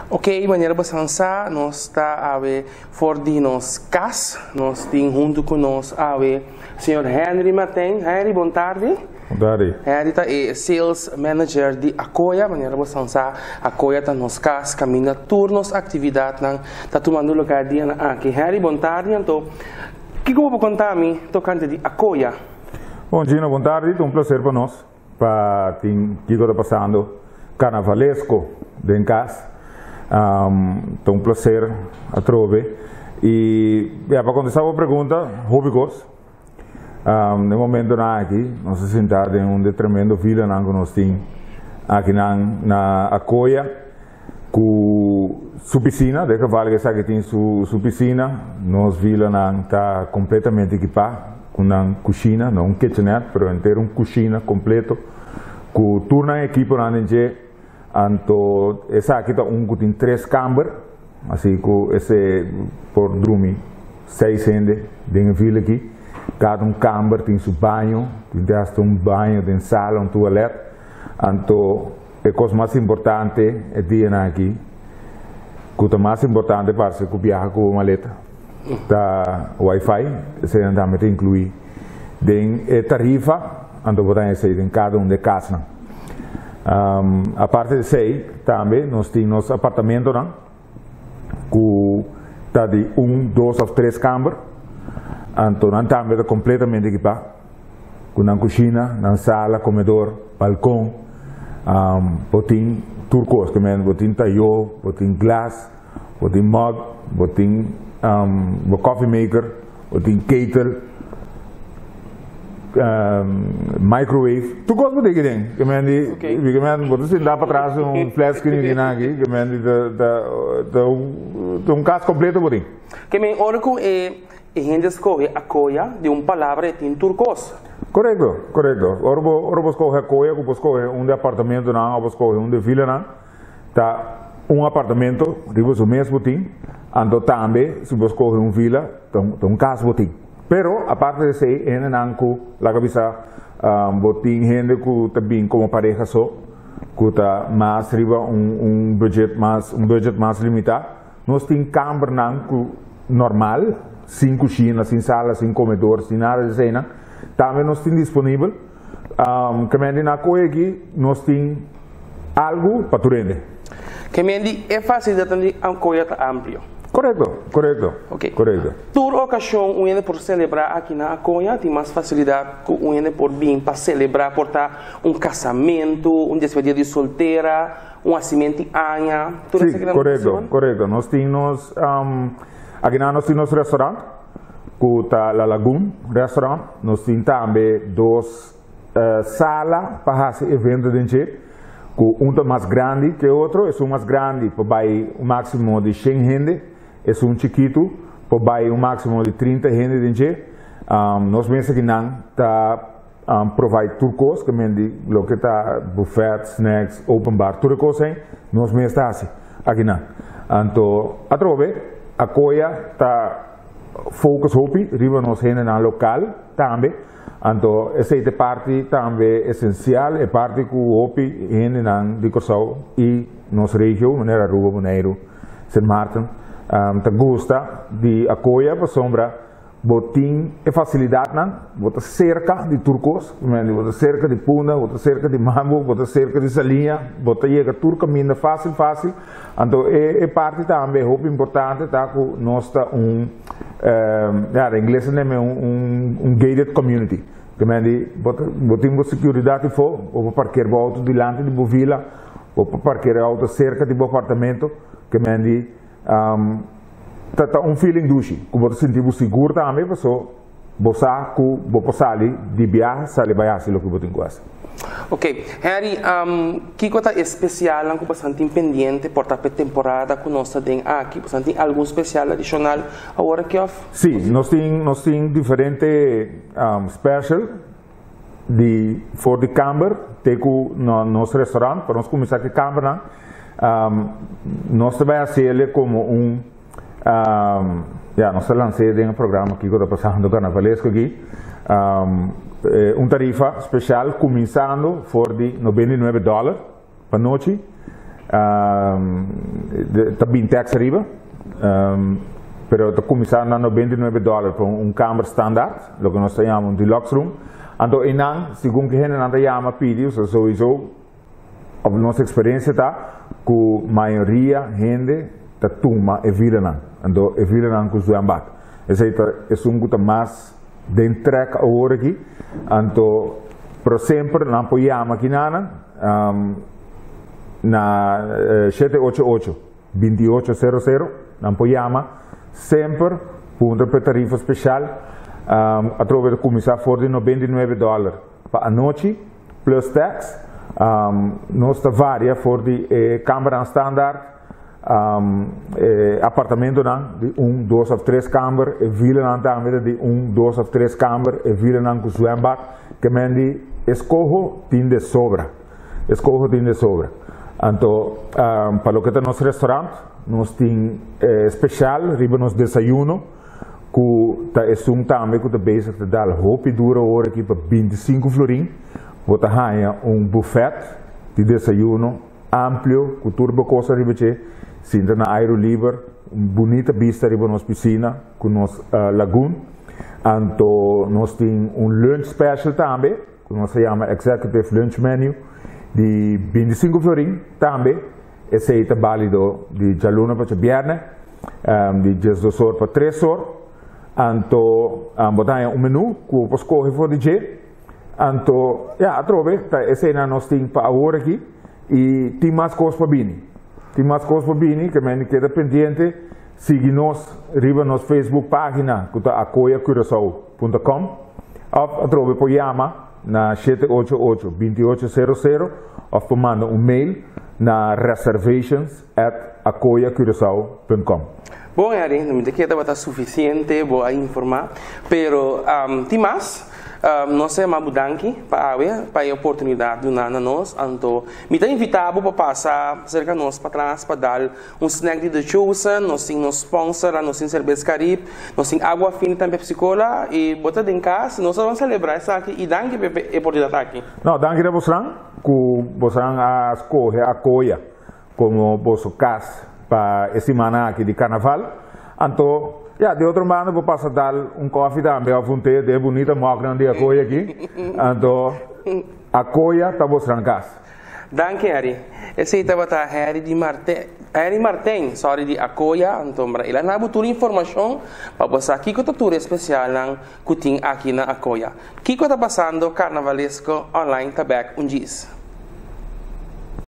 Ok, maneira basança, nós está a ver for de nós cas, nós tem junto com nós a ver Sr. Henry Maten. Henry, boa tarde. Boa tarde. Henry é Sales Manager de Akoya, maneira basança, Akoya está nos cas, caminha turnos, atividade, está tomando lugar de aqui. Henry, boa tarde. Então, o que eu vou contar a mim, tocante de Akoya? Bom dia, boa tarde, é um prazer para nós, para o que está passando carnavalesco em casa. É um prazer a trover. E para contestar a pergunta, Rubicos, no momento aqui, nós estamos sentados em um tremendo vila que nós temos aqui na Akoya, com sua piscina, de que vale que tem sua piscina, nossa vila está completamente equipada, com uma cozinha, não um kitchenette, mas inteiro uma cozinha completo, com turna equipe na Anto, essa aqui está tem 3 câmaras, assim que esse por dormir 6 gente dentro da vila aqui. Cada câmara tem seu banho, tem banho, tem sala, toalete. Anto, a coisa mais importante é dia aqui. A coisa mais importante é que viaja com maleta. Tá Wi-Fi, esse também tem incluído. Tem a tarifa, anto botar esse em cada de casa. A parte de sei, também, nós temos nosso apartamento, que está de 1, 2 ou 3 câmaras. Então, também está completamente equipado. Com uma cozinha, uma sala, comedor, balcão, botim turcos, botim taiyo, botim glass, botim mug, botim coffee maker, botim kettle, microwave, tudo coisa que tem. Que você dá para trás flash screen aqui, que um caso completo por aí. Que me orco a gente escolhe Akoya de palavra em turcos. Correto. Ora escolhe Akoya, que escolhe apartamento não, escolhe de vila não, tá apartamento, riba o mesmo botim, então também se escolhe vila, um caso botim. Pero, aparte de eso, en la cabeza, botín gente que también como pareja que está más arriba un budget más limitado. Nos tenemos cámara normal, sin cocina, sin sala, sin comedor, sin nada de cena. También nos tenemos disponible. Que me digan aquí, nos tenemos algo para tu rende. Que me digan, es fácil de atender a un coyote amplio. Correto. Okay. Correto. Toda ocasião, por celebrar aqui na Akoya, tem mais facilidade que por vir para celebrar, portar casamento, despedida de solteira, nascimento de anha. Sim, correto. Nós temos, aqui nós temos restaurante, que está La Lagoon Restaurant. Nós temos também 2 salas para fazer evento de gente. Um mais grande que o outro, é mais grande para o máximo de 100 gente, é chiquito para o máximo de 30 gente. Nós mesmos aqui não está provide turcos, que o que está buffet, snacks, open bar, tudo coisa, nós mesmos está assim, aqui não. Então, a Akoya está focus hopi, riba nós gente na local também. Então, essa parte também é essencial, é parte que o OPI em de Corsau e nossa região, maneira Rua, Boneiro, São Martin, gosta de Akoya para sombra, botim é facilidade, bota cerca de turcos, bota cerca de puna, bota cerca de mambo, bota cerca de salinha, bota chega tudo caminho fácil. Então, é parte também, é importante, tá que nós está em inglês é gated community. Que botamos segurança for, ou para parquear o auto diante de vila, ou para parquear o auto cerca de apartamento, que tá feeling dushi, que você sentir seguro também, pessoa, você passar ali de viagem, sai vai assim o que você gosta. Ok, Harry, que coisa especial que você tem pendente por a temporada que nós temos aqui? Você tem algum especial adicional agora que off? Sim, nós temos diferentes special de for the camber, teco no nosso restaurante, para nós começar com câmera, nós também fazer como nós lançamos um programa aqui que está passando carnavalesco aqui. Tarifa especial começando por de $99 para noite Está bien tax arriba, pero está comenzando a $99 por un cámara estándar, lo que nosotros llamamos un deluxe room. Entonces, según que gente llama pedidos, sowieso, op nuestra experiencia está que la mayoría de gente está toma e vilenan. Entonces, e vilenan con su ambat. Es un gusto más de entrega ahora aquí. Entonces, pero siempre no apoyamos aquí nada. Na 788-2800, não apoiamos sempre por uma tarifa especial através da comissão for de $99 para a noite plus tax. Nós está varia for de câmara standard, apartamento de 1, 2 of 3 câmara, e vila também de 1, 2 of 3 câmara, e vila com zwembad, que men de escojo tem de sobra. Escojo tem de sobra. Então, para o que está nosso restaurante, nós temos especial, riba nos desayuno, que é também que está basic de dar roupa dura hora aqui para 25 florim, você ganha buffet de desayuno amplo, com turbo coisa riba che, sinta na aero livre, bonita vista riba nos piscina, com nos lagoon. Então, nós temos lunch special também, que nós chamamos executive lunch menu, de 25 florim também, esse é válido de jaluna para viernes, de 12 horas para 3 horas. Então, botar menu que você escolhe for de dia. Então, atrove, esse é nós temos para agora aqui e tem mais coisas para vir. Tem mais coisas para vir que me queda pendente. Siga-nos, riba nos Facebook página que está acoiacuracao.com. Atrove para chamar na 788-2800 of manda mail na reservations@acoiacuracao.com. Bom, Harry, não me queda bastante suficiente para informar, pero tem mais. Nós temos mudança para a oportunidade de nós, então me está invitado para passar cerca de nós para trás para dar snack de chosen, nós temos sponsor, nós temos cerveja Caribe, nós temos água fina também psicóloga e botar em casa, nós vamos celebrar isso aqui e danke pela oportunidade aqui. Não, danke a vocês que vocês escolhem a Acoia como vosso casa para essa semana aqui de carnaval, então de outro modo, vou passar a dar coffee também a vontade de bonita máquina de Acoia aqui. Então, Acoia está mostrando casa. Danke, Harry. Esse estava Harry Martin, sorry, de Acoia. Então, ele não botou informação para você aqui que tudo especial que tem aqui na Acoia. O que está passando carnavalesco online tabak diz.